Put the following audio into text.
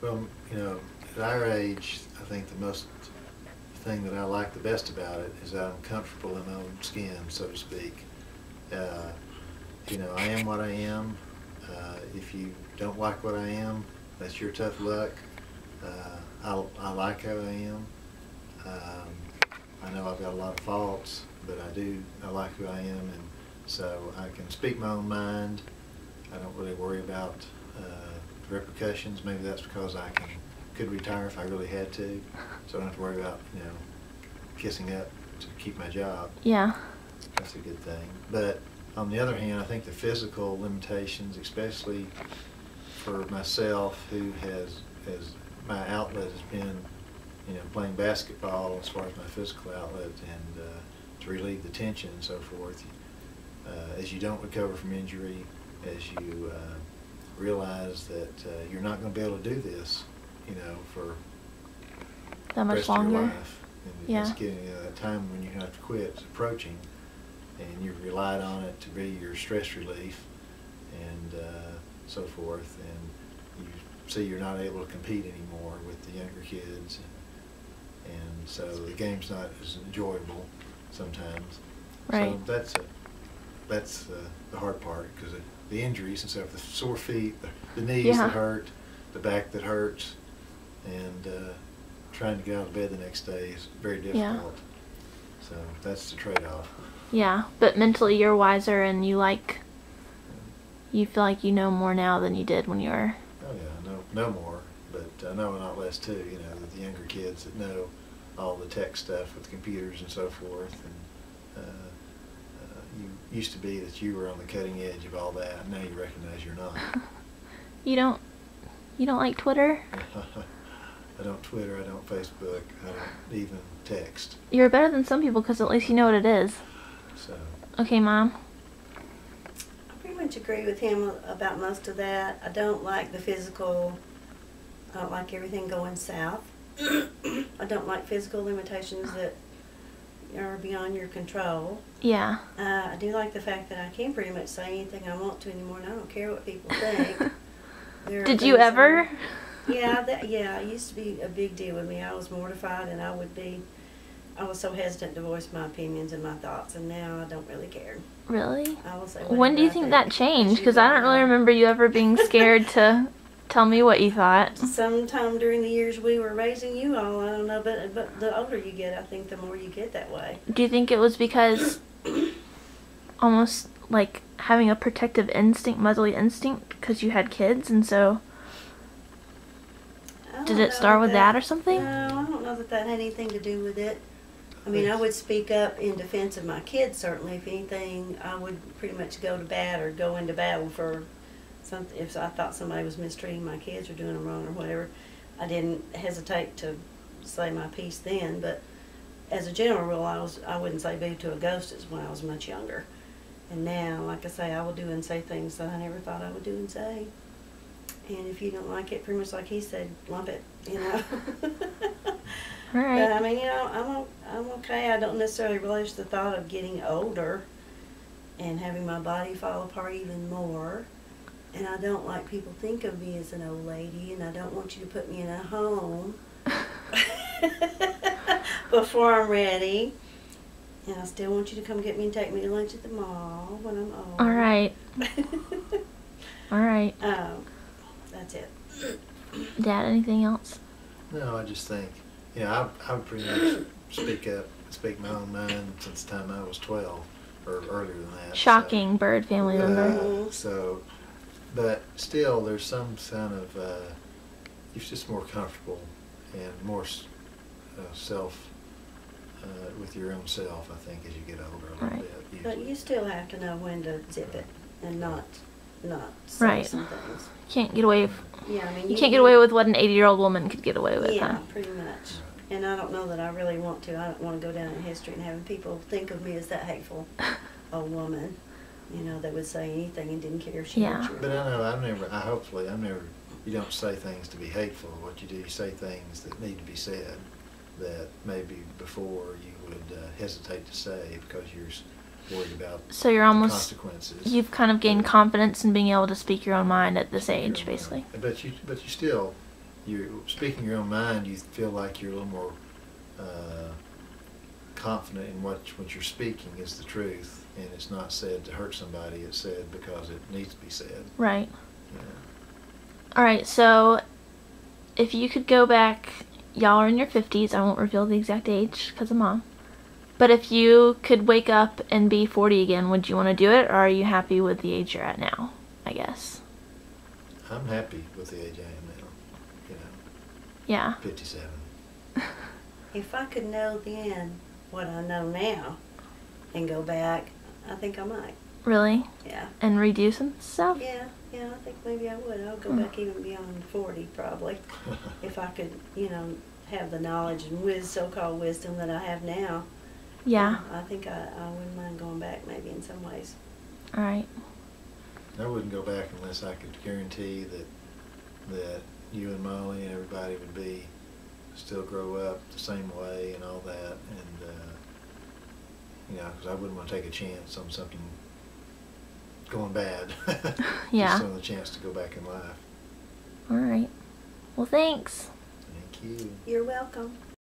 Well, you know, at our age, I think the most thing that I like the best about it is that I'm comfortable in my own skin, so to speak. Uh, you know, I am what I am. If you don't like what I am, that's your tough luck. I like how I am. I know I've got a lot of faults, but I like who I am, and so I can speak my own mind. I don't really worry about repercussions. Maybe that's because could retire if I really had to, so I don't have to worry about, you know, kissing up to keep my job. Yeah. That's a good thing. But on the other hand, I think the physical limitations, especially for myself, who has my outlet has been, you know, playing basketball as far as my physical outlet, and to relieve the tension and so forth. As you don't recover from injury, as you realize that you're not going to be able to do this, you know, for That much rest longer. of your life. And Yeah. it's getting that time when you have to quit. It's approaching, and you've relied on it to be your stress relief and so forth. And you see you're not able to compete anymore with the younger kids, and so the game's not as enjoyable sometimes. Right. So that's the hard part, because the injuries and stuff, the sore feet, the knees Yeah. that hurt, the back that hurts, and trying to get out of bed the next day is very difficult. Yeah. So that's the trade-off. Yeah, but mentally you're wiser and you feel like you know more now than you did when you were. Oh yeah, no more, but I know a lot less too. You know, the younger kids that know all the tech stuff with computers and so forth, and you used to be that you were on the cutting edge of all that, and now you recognize you're not. You don't like Twitter? I don't Twitter, I don't Facebook, I don't even text. You're better than some people because at least you know what it is. So Okay, Mom. I pretty much agree with him about most of that. I don't like the physical, I don't like everything going south. I don't like physical limitations that are beyond your control. Yeah. I do like the fact that I can pretty much say anything I want to anymore, and I don't care what people think. Did you ever? Yeah, it used to be a big deal with me. I was mortified, and I was so hesitant to voice my opinions and my thoughts, and now I don't really care. Really? I will say When do you whatever I think that changed? Because You I don't really remember you ever being scared to tell me what you thought. Sometime during the years we were raising you all, I don't know, but the older you get, I think the more you get that way. Do you think it was because almost like having a protective instinct, motherly instinct, because you had kids, and so I did don't it know start with that or No, something? I don't know that had anything to do with it. I mean, I would speak up in defense of my kids, certainly. If anything, I would pretty much go to bat or go into battle for something. If I thought somebody was mistreating my kids or doing them wrong or whatever, I didn't hesitate to say my piece then. But as a general rule, I wouldn't say boo to a ghost as when I was much younger. And now, like I say, I will do and say things that I never thought I would do and say. And if you don't like it, pretty much like he said, lump it, you know. All right. But I mean, you know, I'm okay. I don't necessarily relish the thought of getting older and having my body fall apart even more. And I don't like people think of me as an old lady, and I don't want you to put me in a home before I'm ready. And I still want you to come get me and take me to lunch at the mall when I'm old. All right. All right. That's it. Dad, anything else? No, I just think, you know, I would pretty much speak up, speak my own mind since the time I was 12, or earlier than that. Shocking Bird family member. But still, there's some kind of, you're just more comfortable and more self, with your own self, I think, as you get older a little Right. bit. But Usually. you still have to know when to zip it and not say Right. some things. Can't get away. Yeah, I mean, You can't get away with what an 80-year-old woman could get away with, Yeah, huh? pretty much. And I don't know that I really want to. I don't want to go down in history and having people think of me as that hateful old woman. You know, that would say anything and didn't care if she Yeah. hurt you. But I know, you don't say things to be hateful. What you do, you say things that need to be said that maybe before you would hesitate to say because you're worried about So you're the almost, consequences. you've kind of gained confidence in being able to speak your own mind at this age, basically. But you still, you're speaking your own mind, you feel like you're a little more confident in what you're speaking is the truth, and it's not said to hurt somebody. It's said because it needs to be said. Right. You know? All right. So, if you could go back, y'all are in your 50s. I won't reveal the exact age because of Mom. But if you could wake up and be 40 again, would you want to do it, or are you happy with the age you're at now? I guess. I'm happy with the age I am now. You know, Yeah. 57. If I could know then what I know now and go back, I think I might. Really? Yeah. And redo some stuff? Yeah, I think maybe I would. I'll go Mm. back even beyond 40 probably. If I could, have the knowledge and so-called wisdom that I have now. Yeah. I think I wouldn't mind going back maybe in some ways. All right. I wouldn't go back unless I could guarantee that you and Molly and everybody would still grow up the same way and all that, and because I wouldn't want to take a chance on something going bad. Yeah. Just on the chance to go back in life. All right. Well, thanks. Thank you. You're welcome.